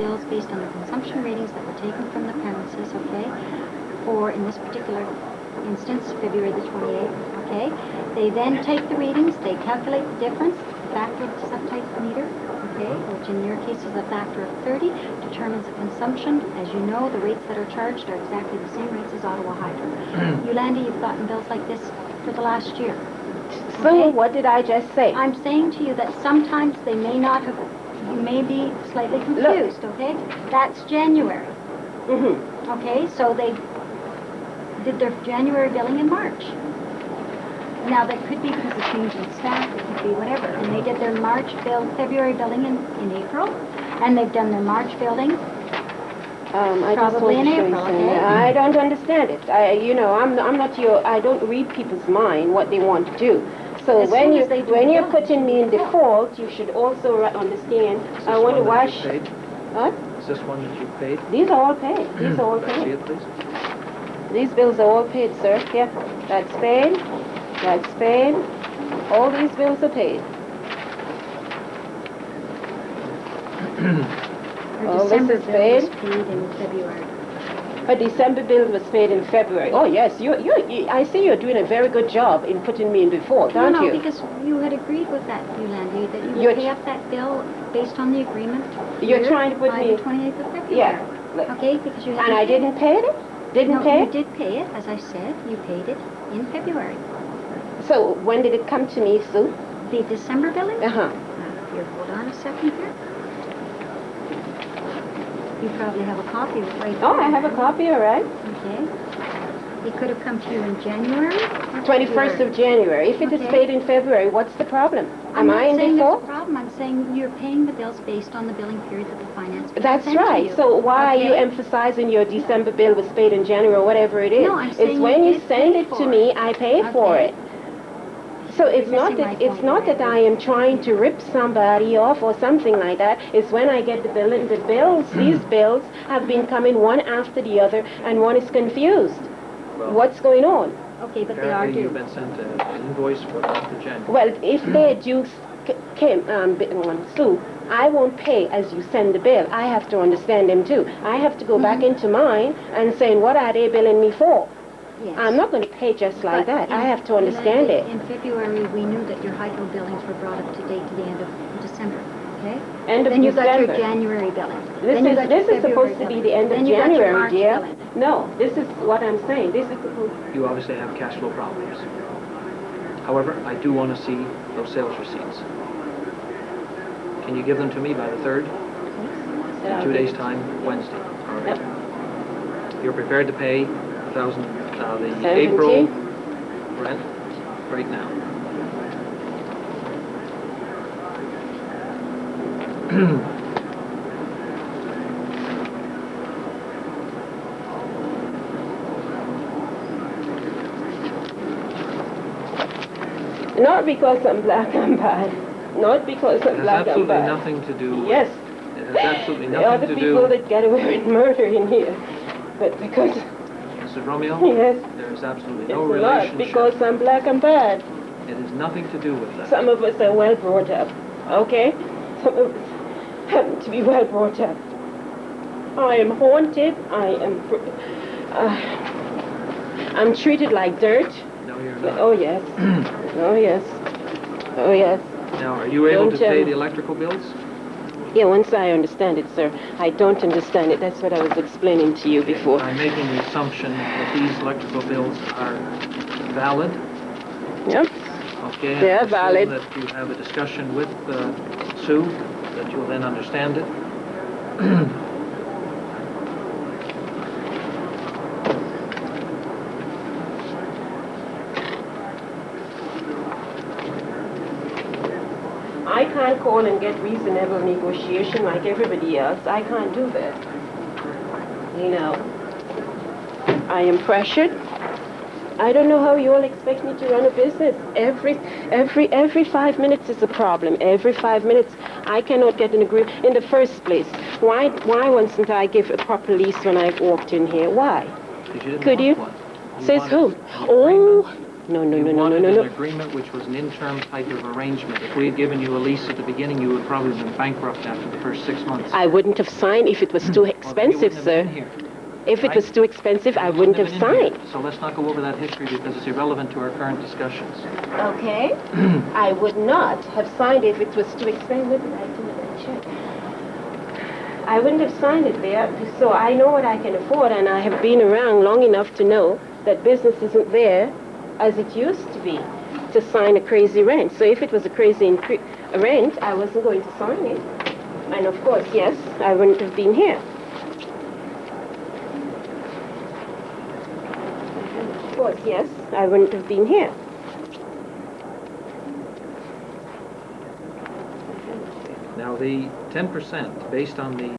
bills based on the consumption ratings that were taken from the premises, okay, for, in this particular instance, February the 28th, okay? They then take the readings, they calculate the difference, factor of the subtype meter, okay, which in your case is a factor of 30, determines the consumption. As you know, the rates that are charged are exactly the same rates as Ottawa Hydro. Eu-lan, you've gotten bills like this for the last year. So Okay? what did I just say? I'm saying to you that sometimes they may not have, you may be slightly confused, okay? That's January. Mm-hmm. Okay, so they did their January billing in March. Now, that could be because of change in staff, it could be whatever. And they did their February billing in April, and they've done their March billing I just probably want in to show you April, something. okay? I don't understand it. I'm not your. I don't read people's mind what they want to do. So As when soon you as they do when the you're bill, putting me in default, you should also understand. Is I this want to one that wash. you paid? What? Is this one that you paid? These are all paid. These are all Can I see paid. it, please? These bills are all paid, sir. Here, that's paid. That's paid. All these bills are paid. Her December bill was paid in February. A December bill was paid in February. Oh yes, you. I see you're doing a very good job in putting me in default, aren't No, you? because you had agreed with that, Eu-lan, that you You're would pay up that bill based on the agreement. You're here trying to put by me- the 28th of February. Yeah. Okay, because you had. And I didn't pay it? Didn't No, pay you it? did pay it, as I said. You paid it in February. So when did it come to me, Sue? The December billing? Uh-huh. Here, hold on a second here. You probably have a copy of it right there. Oh, I have a copy, all right. Okay. It could have come to you in January. 21st of January. If it is Okay. paid in February, what's the problem? I'm Am I not in saying there's default? a problem. I'm saying you're paying the bills based on the billing period that the finance people That's sent to right. you. So why are you Okay? emphasizing your December bill was paid in January or whatever it is? No, I'm saying It's you when you did send pay it to for me, it. I pay for Okay. it. So it's You're not missing that my it's point, not that I am trying to rip somebody off or something like that. It's when I get the bill. The bills, these bills have been coming one after the other, and one is confused. Well, What's going on? Okay, but they are apparently due. you've been sent an invoice for the month of January. Well, if their dues came, Sue, I won't pay as you send the bill. I have to understand them too. I have to go back into mine and saying, what are they billing me for? Yes. I'm not going to pay just like But that. I in- have to understand it. In February, we knew that your hydro billings were brought up to date to the end of December, okay? End of Then you got your December. January billing. This Then you is got your this is February supposed to be billing. the end of Then you got your January, March dear. billing. No, this is what I'm saying. This is supposed. You obviously have cash flow problems. However, I do want to see those sales receipts. Can you give them to me by the 3rd? In 2 days' time, Wednesday. All right. You're prepared to pay the 17? April rent right now. Not because I'm black, I'm bad. Not because It I'm has black, I'm absolutely bad. nothing to do. Yes, It has absolutely there are the nothing to people do. that get away with murder in here. But because, Mrs. Romeo, yes, there is absolutely it's no not relationship. because I'm black, I'm bad. It has nothing to do with that. Some of us are well brought up, okay? Some of us happen to be well brought up. I am haunted. I'm treated like dirt. No, you're not. Oh yes. Oh yes. Oh yes. Now, are you able Don't to tell pay me. the electrical bills? Yeah, once I understand it, sir. I don't understand it. That's what I was explaining to you before. I'm making the assumption that these electrical bills are valid. Yep. Okay. They're I assume valid. that you have a discussion with Sue, that you'll then understand it. I can't call and get reasonable negotiation like everybody else. I can't do that. You know, I am pressured. I don't know how you all expect me to run a business. Every 5 minutes is a problem. Every 5 minutes, I cannot get an agreement. In the first place, why wasn't I give a proper lease when I walked in here? Why? Because you didn't Could want you? one. Says wanted who? an Oh, agreement No, no, You no, no, no, wanted no, an no. agreement which was an interim type of arrangement. If we had given you a lease at the beginning, you would probably have been bankrupt after the first 6 months. I wouldn't have signed if it was too Well, then you expensive, wouldn't have sir. been here. If it right? was too expensive, I You wouldn't have been in here. signed. So let's not go over that history because it's irrelevant to our current discussions. Okay? I would not have signed if it was too expensive. What did I do with that check? I wouldn't have signed it there, so I know what I can afford, and I have been around long enough to know that business isn't there as it used to be to sign a crazy rent. So if it was a crazy rent, I wasn't going to sign it. And of course, yes, I wouldn't have been here. Of course, yes, I wouldn't have been here. Now, the 10% based on the